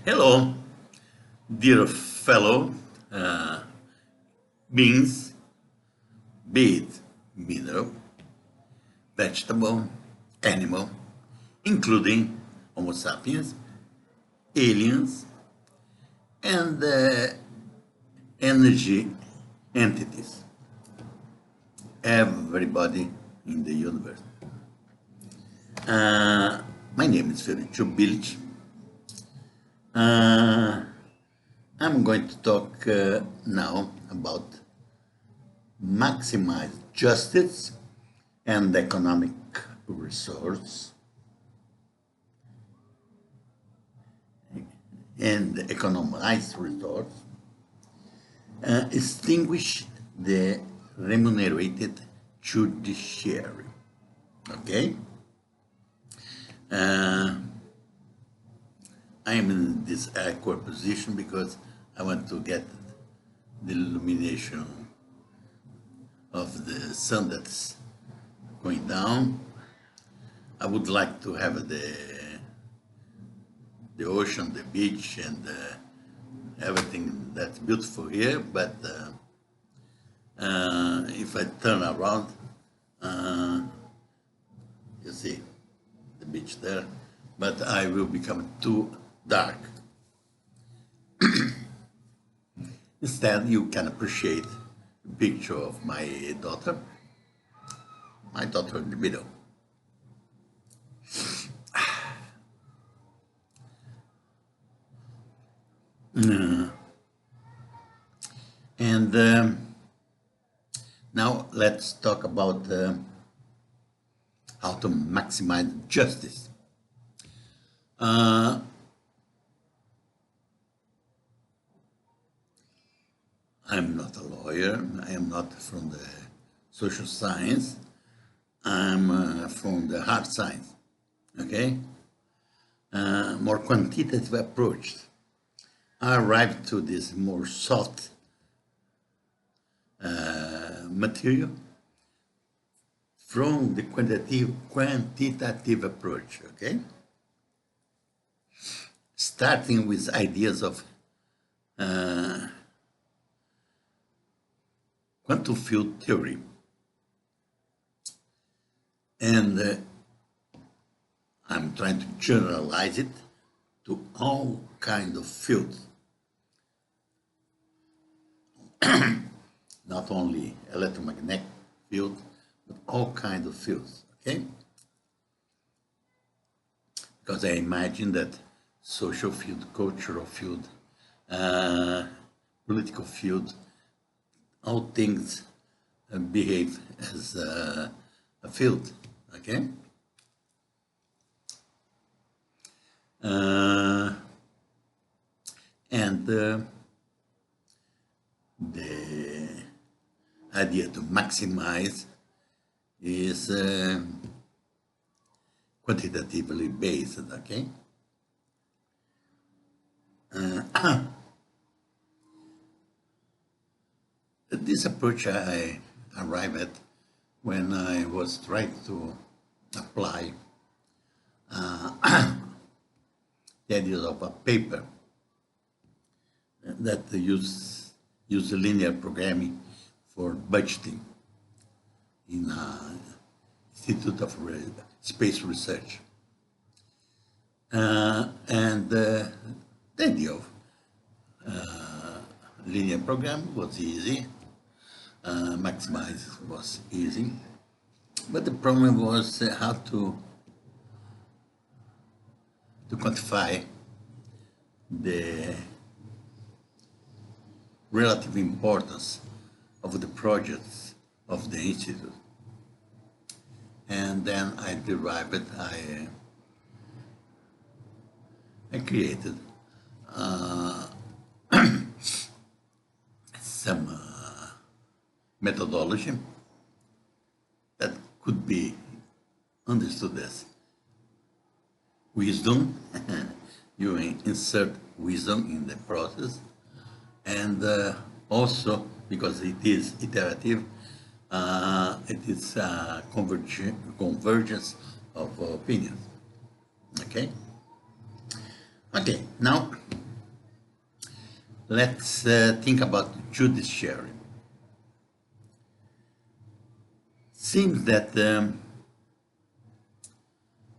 Hello, dear fellow uh, beings, be it mineral, vegetable, animal, including Homo sapiens, aliens, and energy entities. Everybody in the universe. My name is Felicio Bilic. I'm going to talk now about maximize justice and economic resource and economize resource, extinguish the remunerated judiciary. Okay? I am in this awkward position because I want to get the illumination of the sun that's going down. I would like to have the ocean, the beach, and everything that's beautiful here, but if I turn around, you see the beach there, but I will become too dark. Instead, you can appreciate a picture of my daughter in the middle. And now let's talk about how to maximize justice. I'm not a lawyer. I am not from the social science. I'm from the hard science. Okay? More quantitative approach. I arrived to this more soft material from the quantitative approach. Okay? Starting with ideas of quantum field theory. And I'm trying to generalize it to all kinds of fields. Not only electromagnetic field, but all kinds of fields, okay? Because I imagine that social field, cultural field, political field, all things behave as a field, okay? And the idea to maximize is quantitatively based, okay? This approach I arrived at when I was trying to apply the idea of a paper that use linear programming for budgeting in Institute of Space Research. And the idea of linear programming was easy. Maximize was easy. But the problem was how to quantify the relative importance of the projects of the institute. And then I derived it, I created some methodology that could be understood as wisdom. You insert wisdom in the process, and also because it is iterative, it is convergence of opinions. Okay, Okay, now let's think about judiciary. Seems that,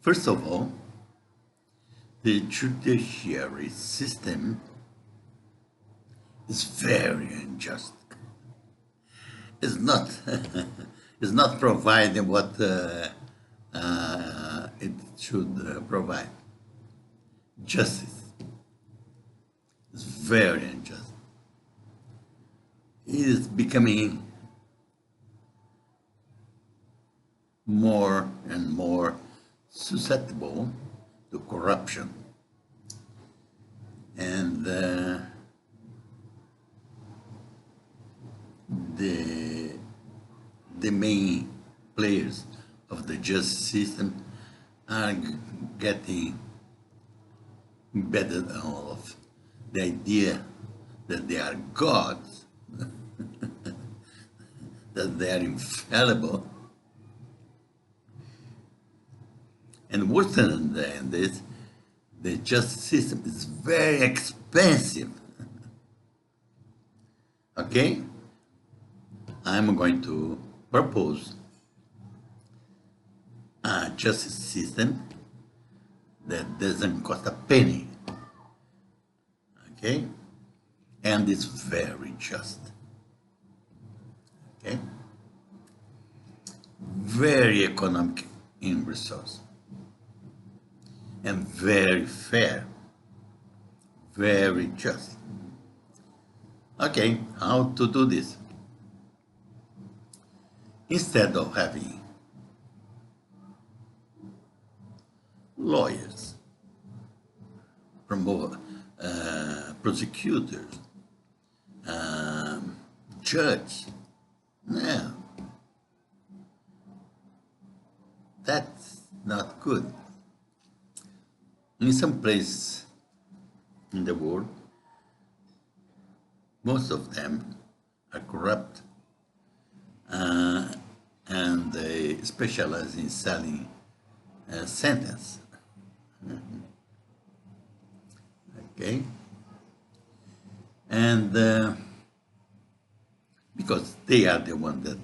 first of all, the judiciary system is very unjust. It's not, it's not providing what it should provide. Justice is very unjust. It is becoming more and more susceptible to corruption. And the main players of the justice system are getting embedded of the idea that they are gods, that they are infallible. And worse than this, the justice system is very expensive. Okay? I'm going to propose a justice system that doesn't cost a penny. Okay? And it's very just. Okay? Very economic in resource. And very fair. Very just. Okay, how to do this? Instead of having lawyers, prosecutors, judge, no, that's not good. In some places in the world, most of them are corrupt, and they specialize in selling sentence. Okay, and because they are the one that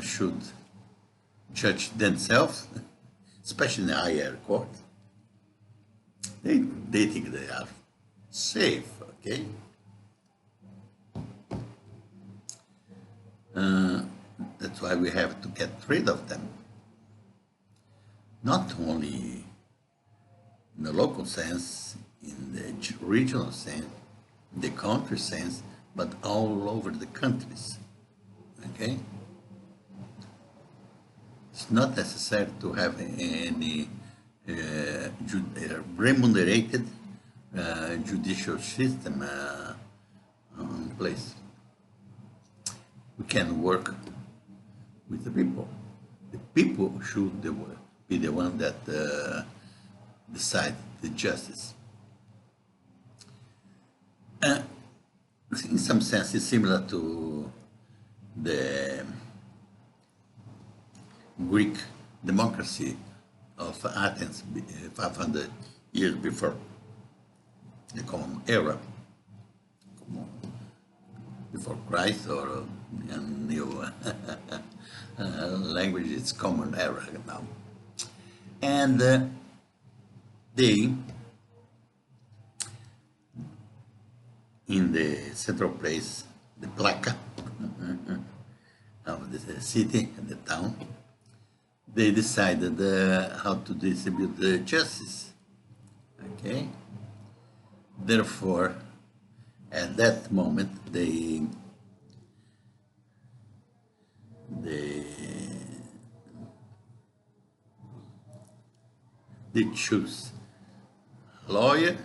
should judge themselves, especially in the higher court. They think they are safe. Okay. That's why we have to get rid of them. Not only in the local sense, in the regional sense, the country sense, but all over the countries. Okay? It's not necessary to have any remunerated judicial system in place. We can work with the people. The people should be the one that decide the justice. In some sense, it's similar to the Greek democracy of Athens 500 years before the Common Era, before Christ, or a new language, it's Common Era now. And they, in the central place, the placa of the city and the town, they decided how to distribute the justice. Okay? Therefore, at that moment, they choose a lawyer,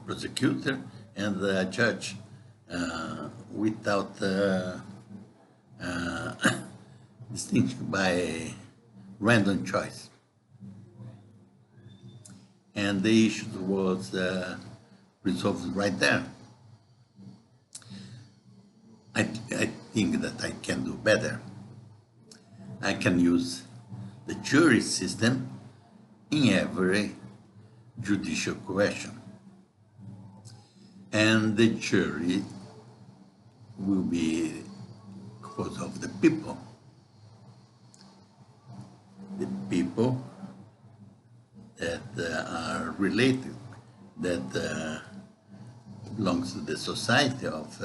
prosecutor, and a judge without distinction, by random choice. And the issue was resolved right there. I think that I can do better. I can use the jury system in every judicial question. And the jury will be composed of the people. The people that are related, that belongs to the society of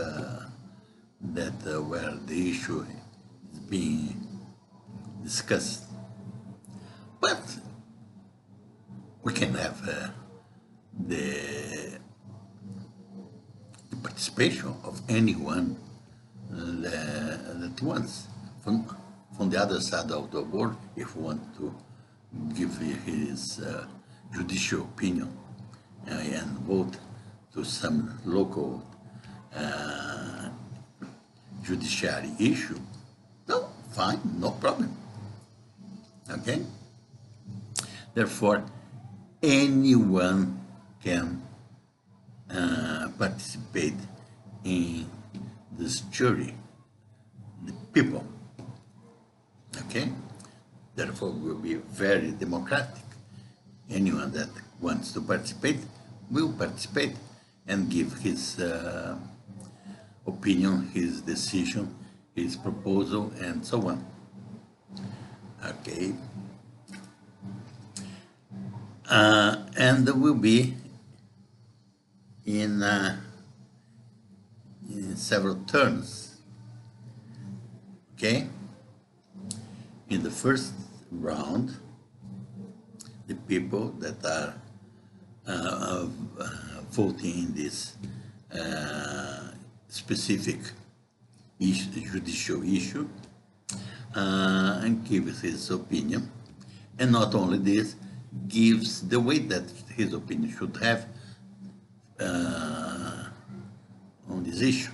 where the issue is being discussed. But we can have the participation of anyone that wants. From the other side of the world, if we want to give his judicial opinion and vote to some local judiciary issue, no, fine, no problem. Okay? Therefore, anyone can participate in this jury, the people. Okay? Therefore, will be very democratic. Anyone that wants to participate will participate and give his opinion, his decision, his proposal, and so on. Okay? And there will be in several turns. Okay? In the first round, the people that are voting in this specific judicial issue and gives his opinion, and not only this, gives the weight that his opinion should have on this issue.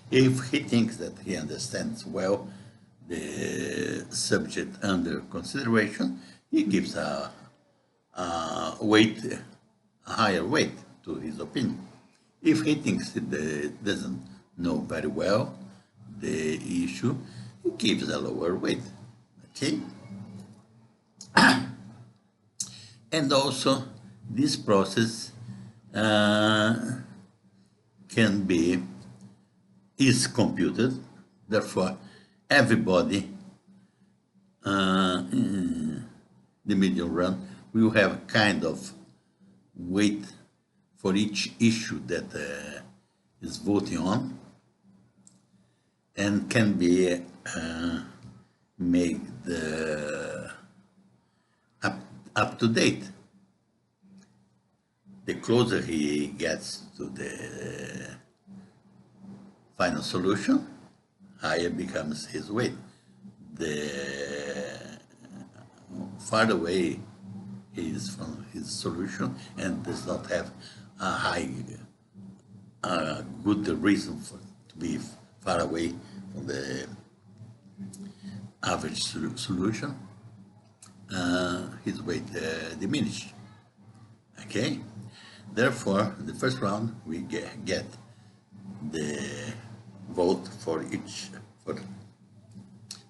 If he thinks that he understands well the subject under consideration, he gives a higher weight to his opinion. If he thinks he doesn't know very well the issue, he gives a lower weight. Okay? And also, this process is computed. Therefore, everybody in the medium run will have a kind of weight for each issue that is voting on, and can be made up to date. The closer he gets to the final solution, higher becomes his weight. The farther away he is from his solution and does not have a good reason to be far away from the average solution, his weight diminishes. Okay? Therefore, the first round we get the vote for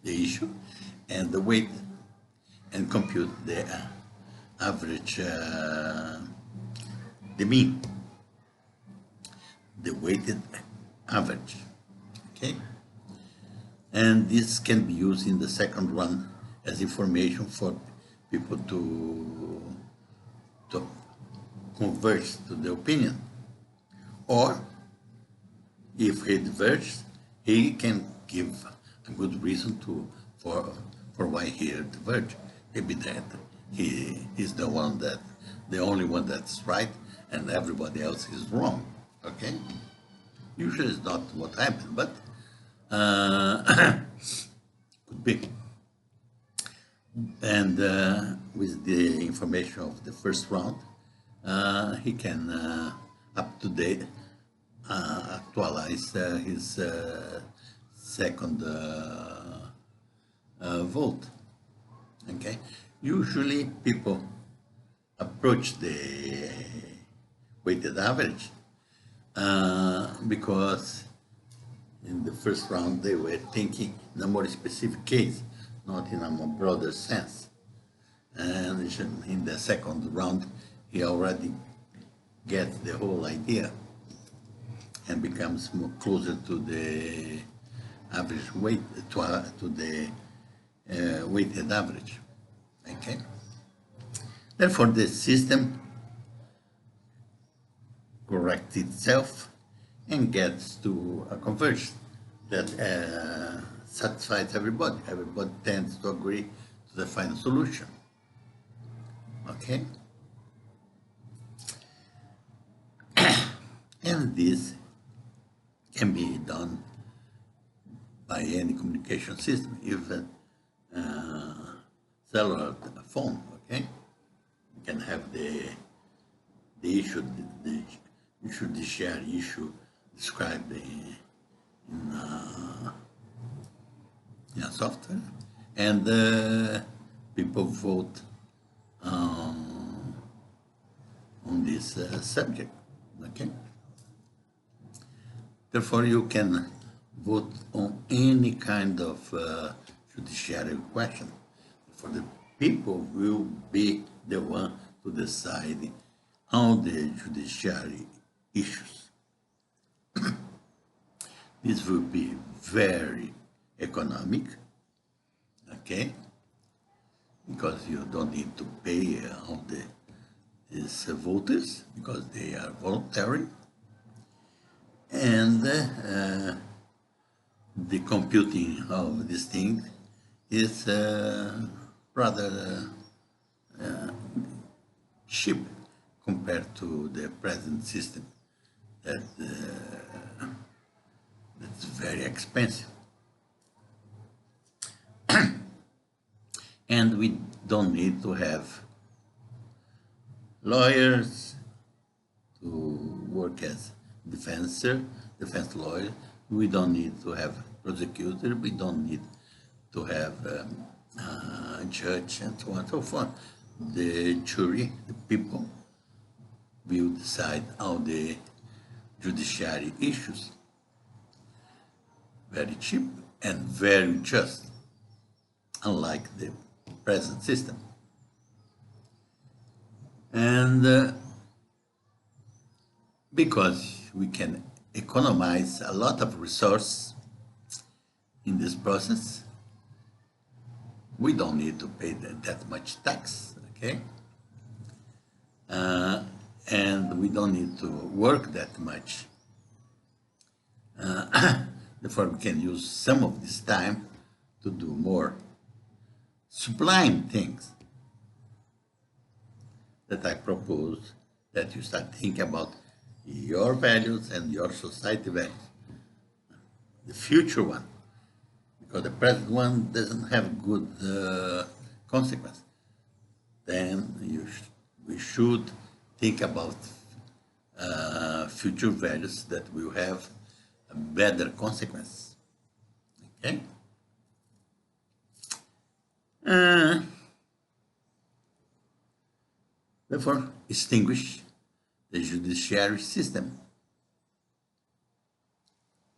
the issue and the weight, and compute the average, the mean, the weighted average. Okay? And this can be used in the second run as information for people to converge to the opinion. Or, if he diverges, he can give a good reason for why he diverged. Maybe that he is the only one that's right, and everybody else is wrong. Okay? Usually it's not what happened, but could be. And with the information of the first round, he can up to date actualize his second vote. Okay. Usually people approach the weighted average because in the first round they were thinking in a more specific case, not in a more broader sense. And in the second round, he already gets the whole idea and becomes more closer to the average weight, to the weighted average. Okay. Therefore, the system corrects itself and gets to a conversion that satisfies everybody. Everybody tends to agree to the final solution. Okay? And this can be done by any communication system, even cellular phone. Okay? You can have the issue, the judiciary issue described in software, and people vote on this subject. Okay. Therefore, you can vote on any kind of judiciary question. For the people will be the one to decide on the judiciary issues. This will be very economic, okay? Because you don't need to pay all these voters because they are voluntary, and the computing of this thing is rather cheap compared to the present system that's very expensive. And we don't need to have lawyers to work as defense lawyer. We don't need to have prosecutor. We don't need to have a judge and so on and so forth. The jury, the people, will decide all the judiciary issues. Very cheap and very just, unlike the present system. And because we can economize a lot of resource in this process, we don't need to pay that much tax, okay? And we don't need to work that much. Therefore, we can use some of this time to do more sublime things that I propose that you start thinking about your values and your society values. The future one, because the present one doesn't have good consequence. Then we should think about future values that will have a better consequence. Okay? Therefore, extinguish the judiciary system.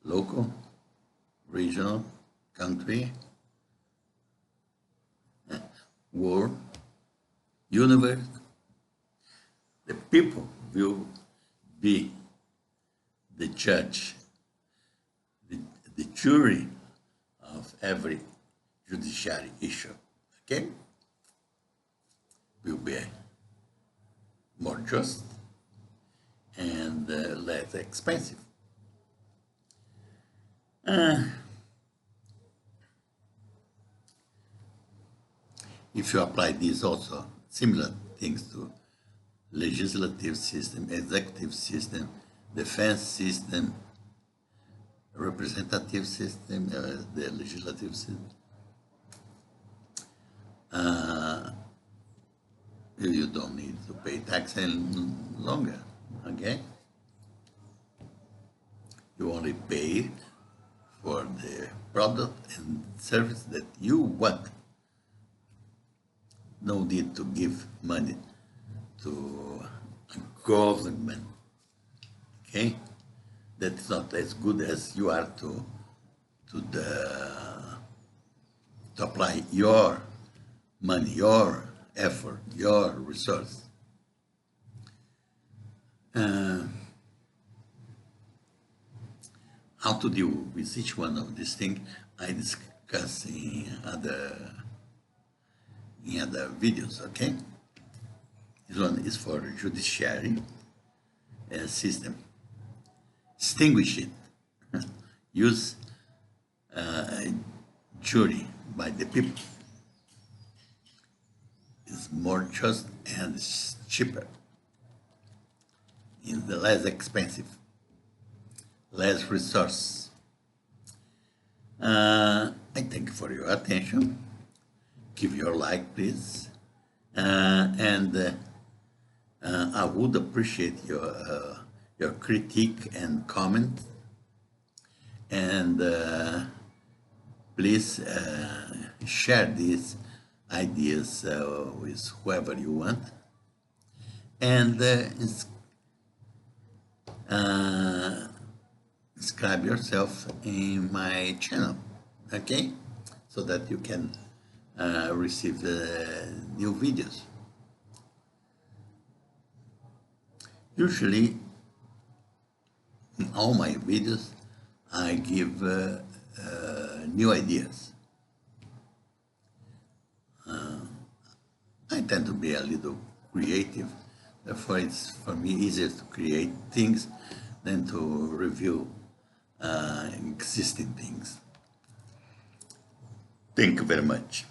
Local, regional, country, world, universe. The people will be the judge, the jury of every judiciary issue. Okay? Will be more just and less expensive. If you apply these also, similar things to legislative system, executive system, defense system, representative system, the legislative system, you don't need to pay tax any longer, okay? You only pay for the product and service that you want. No need to give money to a government, okay? That's not as good as you are to apply your money, your effort, your resource. uh, how to deal with each one of these things I discuss in other videos, okay? This one is for judiciary system. Extinguish it. Use jury by the people. It's more just and it's cheaper. It's less expensive, less resource. I thank you for your attention. Give your like, please, and I would appreciate your critique and comment, and please share these ideas with whoever you want, and subscribe yourself in my channel, okay, so that you can receive new videos. Usually, in all my videos, I give new ideas. I tend to be a little creative, therefore it's for me easier to create things than to review existing things. Thank you very much.